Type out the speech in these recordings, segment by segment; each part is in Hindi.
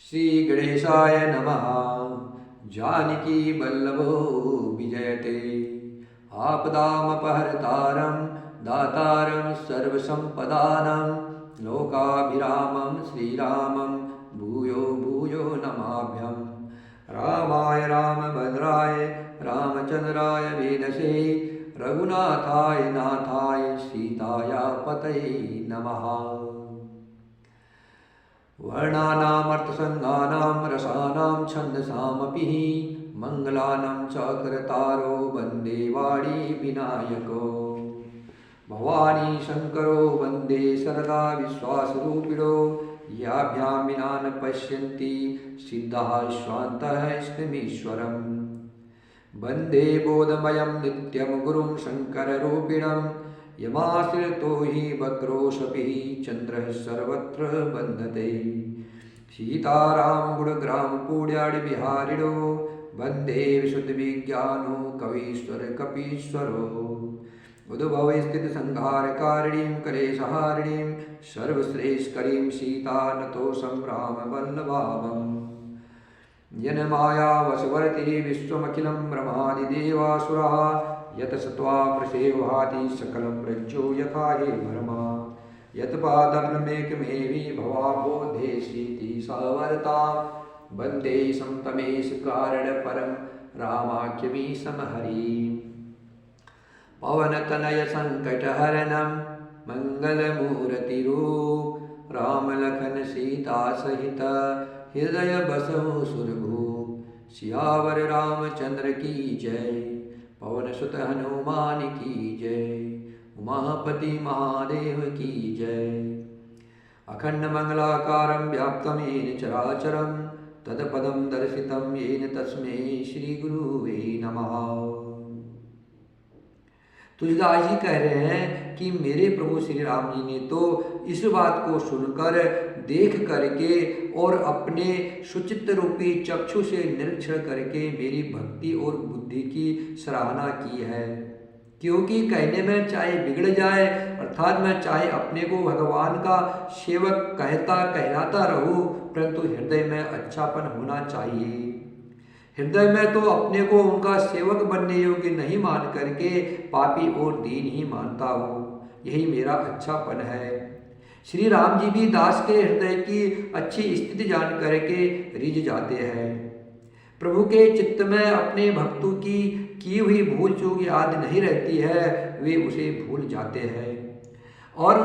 श्री गणेशाय नमः। जानकी वल्लभो विजयते आपदामपहर्तारं दातारं सर्वसम्पदानां लोकाभिरामं श्रीरामं भूयो भूयो नमाभ्यं। रामाय रामभद्राय रामचंद्राय वेदसे रघुनाथाय नाथाय सीताया पतये नमः। वर्णानामर्थसंज्ञानां रसानां छन्दसामपि मङ्गलानां च करतारो वन्दे वाणी विनायको। भवानी शङ्करो वन्दे सरदा विश्वासरूपिणो याभ्यां विना न पश्यन्ति सिद्धाः स्वान्तः स्थिमीश्वरम्। वन्दे बोधमयं नित्यं गुरुं शङ्कररूपिणं यमाश्रितो हि वक्रोशपिः चन्द्रः सर्वत्र वन्दते। सीतारामगुणग्रामपूड्याडिविहारिणो वन्दे विशुद्धविज्ञानो कवीश्वर कपीश्वरो। उद्भवस्थितिसंहारकारिणीं कलेशहारिणीं सर्वश्रेष्ठकरीं सीतानतोऽसं रामवल्लभावम्। जनमायावशवर्ति विश्वमखिलं ब्रह्मादिदेवासुराः यतसत्त्वा प्रसेवहाति सकलं रज्जो यथा हे भरमा। यत्पादपद्ममेकमेवि भवाबोधेशीति सवर्ता वन्दे समतमेशकारणपरं रामाख्यमीशमहरिम्। पवनतनयसङ्कटहरणं मङ्गलमूर्तिरूप रामलखन सीता सहित हृदय बसहु सुरभूप। सियावर रामचंद्र की जय पवन सुत हनुमान की जय उमापति महादेव की जय। अखंड मंगलाकारं व्याप्तं येन चराचरं तत्पदं दर्शितं येन तस्मै श्री गुरुवे नमः। तुलसीदास जी कह रहे हैं कि मेरे प्रभु श्री राम जी ने तो इस बात को सुनकर देख करके और अपने सुचित्त रूपी चक्षु से निरीक्षण करके मेरी भक्ति और बुद्धि की सराहना की है। क्योंकि कहने में चाहे बिगड़ जाए अर्थात मैं चाहे अपने को भगवान का सेवक कहलाता रहूं, परंतु हृदय में अच्छापन होना चाहिए। हृदय में तो अपने को उनका सेवक बनने योग्य नहीं मान करके पापी और दीन ही मानता हूँ। यही मेरा अच्छापन है। श्री राम जी भी दास के हृदय की अच्छी स्थिति जान करके रिझ जाते हैं। प्रभु के चित्त में अपने भक्तों की हुई भूल चूक याद नहीं रहती है, वे उसे भूल जाते हैं और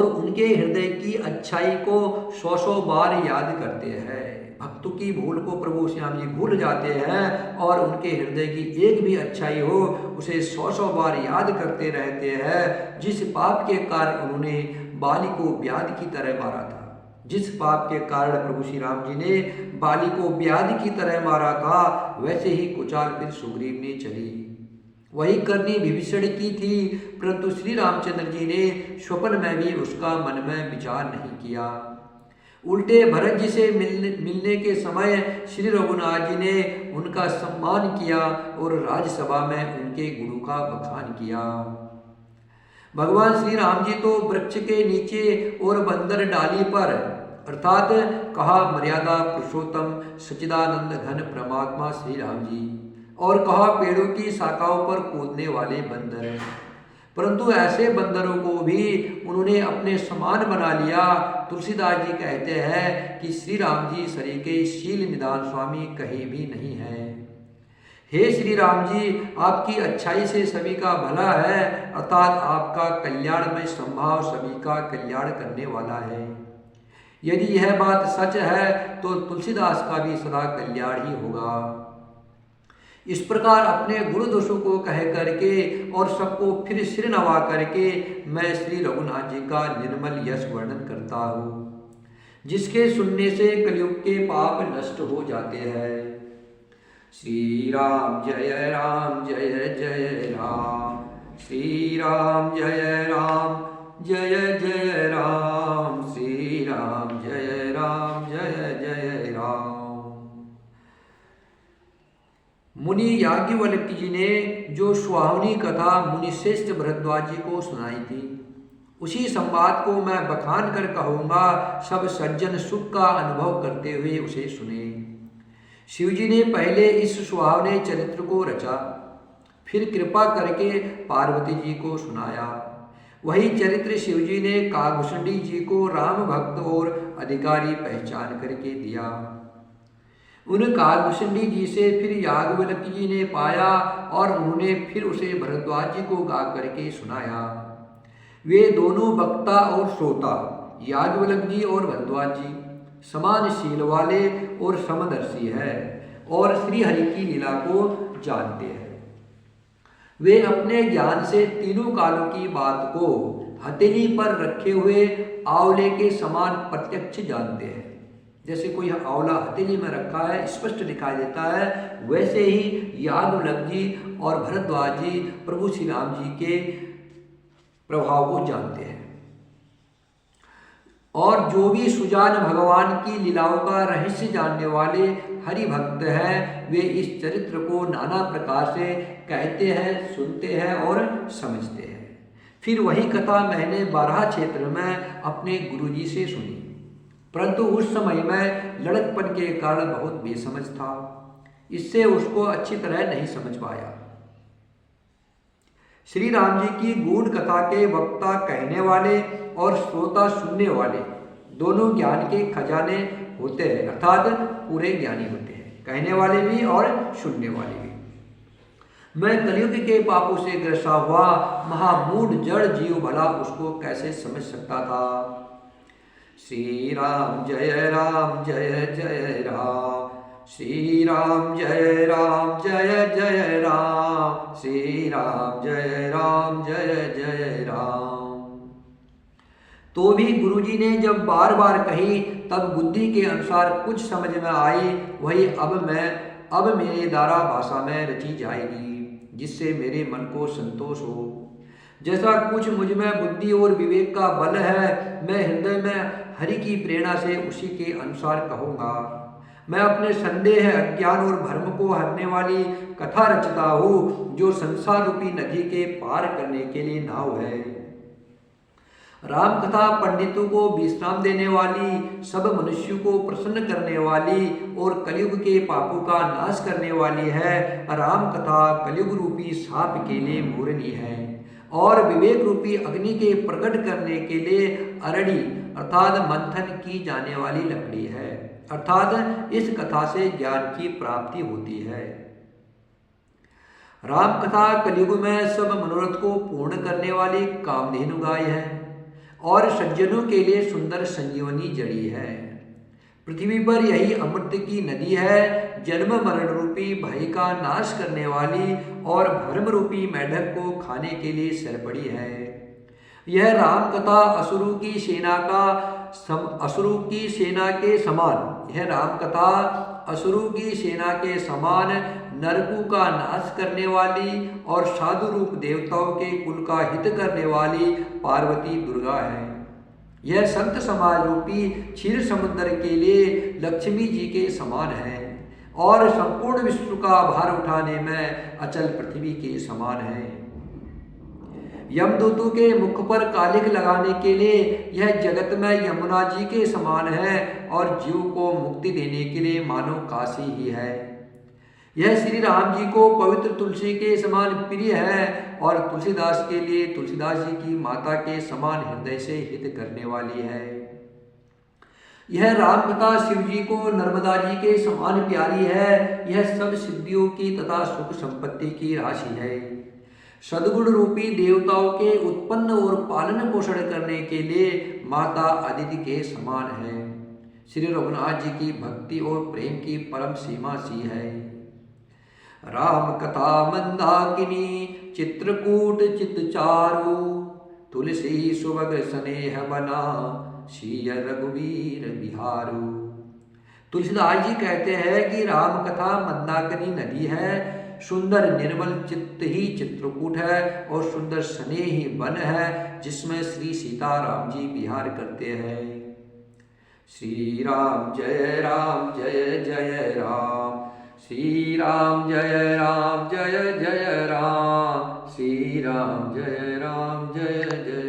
उनके हृदय की अच्छाई को 100 बार याद करते हैं। भक्तों की भूल को प्रभु श्याम जी भूल जाते हैं और उनके हृदय की एक भी अच्छाई हो उसे 100 बार याद करते रहते हैं। जिस पाप के कारण उन्होंने बाली को व्याध की तरह मारा था, जिस पाप के कारण प्रभु श्री राम जी ने बाली को व्याध की तरह मारा था, वैसे ही कुचाल फिर सुग्रीव ने चली। वही करनी विभीषण की थी, परंतु श्री रामचंद्र जी ने स्वप्न में भी उसका मन में विचार नहीं किया। उल्टे भरत जी से मिलने के समय श्री रघुनाथ जी ने उनका सम्मान किया और राज्यसभा में उनके गुरु का बखान किया। भगवान श्री राम जी तो वृक्ष के नीचे और बंदर डाली पर अर्थात कहा मर्यादा पुरुषोत्तम सच्चिदानंद घन परमात्मा श्री राम जी, और कहा पेड़ों की शाखाओं पर कूदने वाले बंदर, परंतु ऐसे बंदरों को भी उन्होंने अपने समान बना लिया। तुलसीदास जी कहते हैं कि श्री राम जी सरीके शील निदान स्वामी कहीं भी नहीं है। हे श्री राम जी, आपकी अच्छाई से सभी का भला है, अर्थात आपका कल्याणमय संभाव सभी का कल्याण करने वाला है। यदि यह बात सच है तो तुलसीदास का भी सदा कल्याण ही होगा। इस प्रकार अपने गुरु दोषों को कह करके और सबको फिर सिर नवा करके मैं श्री रघुनाथ जी का निर्मल यश वर्णन करता हूँ, जिसके सुनने से कलयुग के पाप नष्ट हो जाते हैं। श्री राम जय जय राम, श्री राम जय जय राम, श्री राम जय जय राम। मुनि याज्ञवल्क्य जी ने जो सुहावनी कथा मुनि श्रेष्ठ भरद्वाज जी को सुनाई थी, उसी संवाद को मैं बखान कर कहूँगा, सब सज्जन सुख का अनुभव करते हुए उसे सुने। शिवजी ने पहले इस सुहावने चरित्र को रचा, फिर कृपा करके पार्वती जी को सुनाया। वही चरित्र शिवजी ने काकभूषणी जी को राम भक्त और अधिकारी पहचान करके दिया। उन काकभूषणी जी से फिर याज्ञवल्क्य जी ने पाया और उन्होंने फिर उसे भरद्वाज जी को गा करके सुनाया। वे दोनों वक्ता और श्रोता, याज्ञवल्क्य जी और भरद्वाज जी, समान शील वाले और समदर्शी है और श्री हरि की लीला को जानते हैं। वे अपने ज्ञान से तीनों कालों की बात को हथेली पर रखे हुए आंवले के समान प्रत्यक्ष जानते हैं। जैसे कोई आंवला हथेली में रखा है, स्पष्ट दिखाई देता है, वैसे ही याज्ञवल्क्य जी और भरद्वाज जी प्रभु श्री राम जी के प्रभाव को जानते हैं। और जो भी सुजान भगवान की लीलाओं का रहस्य जानने वाले हरि भक्त हैं, वे इस चरित्र को नाना प्रकार से कहते हैं, सुनते हैं और समझते हैं। फिर वही कथा मैंने बाराह क्षेत्र में अपने गुरुजी से सुनी, परंतु उस समय मैं लड़कपन के कारण बहुत बेसमझ था, इससे उसको अच्छी तरह नहीं समझ पाया। श्री राम जी की गूढ़ कथा के वक्ता कहने वाले और श्रोता सुनने वाले दोनों ज्ञान के खजाने होते हैं, अर्थात पूरे ज्ञानी होते हैं, कहने वाले भी और सुनने वाले भी। मैं कलयुग के पापों से ग्रसा हुआ महामूढ़ जड़ जीव भला उसको कैसे समझ सकता था। श्री राम जय राम जय जय राम, श्री राम जय राम जय जय राम, श्री राम जय राम जय जय राम। तो भी गुरुजी ने जब बार बार कही तब बुद्धि के अनुसार कुछ समझ में आई, वही अब मेरे द्वारा भाषा में रची जाएगी, जिससे मेरे मन को संतोष हो। जैसा कुछ मुझ में बुद्धि और विवेक का बल है, मैं हृदय में हरि की प्रेरणा से उसी के अनुसार कहूँगा। मैं अपने संदेह, अज्ञान और भ्रम को हरने वाली कथा रचता हूँ, जो संसार रूपी नदी के पार करने के लिए नाव है। राम कथा पंडितों को विश्राम देने वाली, सब मनुष्यों को प्रसन्न करने वाली और कलयुग के पापों का नाश करने वाली है। राम कथा कलयुग रूपी साप के लिए मोरनी है और विवेक रूपी अग्नि के प्रकट करने के लिए अरड़ी अर्थात मंथन की जाने वाली लकड़ी है। अर्थात इस कथा से ज्ञान की प्राप्ति होती है। राम कथा कलयुग में सब मनोरथ को पूर्ण करने वाली कामधेनु गाय है और सज्जनों के लिए सुंदर संजीवनी जड़ी है। पृथ्वी पर यही अमृत की नदी है, जन्म मरण रूपी भय का नाश करने वाली और भ्रम रूपी मेढक को खाने के लिए सरपड़ी है। यह राम कथा असुरों की सेना के समान, यह राम कथा असुरों की सेना के समान नरकों का नाश करने वाली और साधु रूप देवताओं के कुल का हित करने वाली पार्वती दुर्गा है। यह संत समाज रूपी क्षीर समुद्र के लिए लक्ष्मी जी के समान है और संपूर्ण विश्व का भार उठाने में अचल पृथ्वी के समान है। यमदूतों के मुख पर कालिक लगाने के लिए यह जगत में यमुना जी के समान है और जीव को मुक्ति देने के लिए मानो काशी ही है। यह श्री राम जी को पवित्र तुलसी के समान प्रिय है और तुलसीदास के लिए तुलसीदास जी की माता के समान हृदय से हित करने वाली है। यह राम कथा शिव जी को नर्मदा जी के समान प्यारी है। यह सब सिद्धियों की तथा सुख संपत्ति की राशि है। सद्गुण रूपी देवताओं के उत्पन्न और पालन पोषण करने के लिए माता अदिति के समान है। श्री रघुनाथ जी की भक्ति और प्रेम की परम सीमा सी है। राम कथा मंदाकिनी चित्रकूट चितचारु, तुलसी सुभग स्नेह बना सिय रघुवीर बिहारू। तुलसीदास जी कहते हैं कि राम कथा मंदाकिनी नदी है, सुंदर निर्मल चित्त ही चित्रकूट है और सुंदर स्नेही वन है, जिसमें श्री सीताराम जी विहार करते हैं। श्री राम जय जय राम, श्री राम जय जय राम, श्री राम जय जय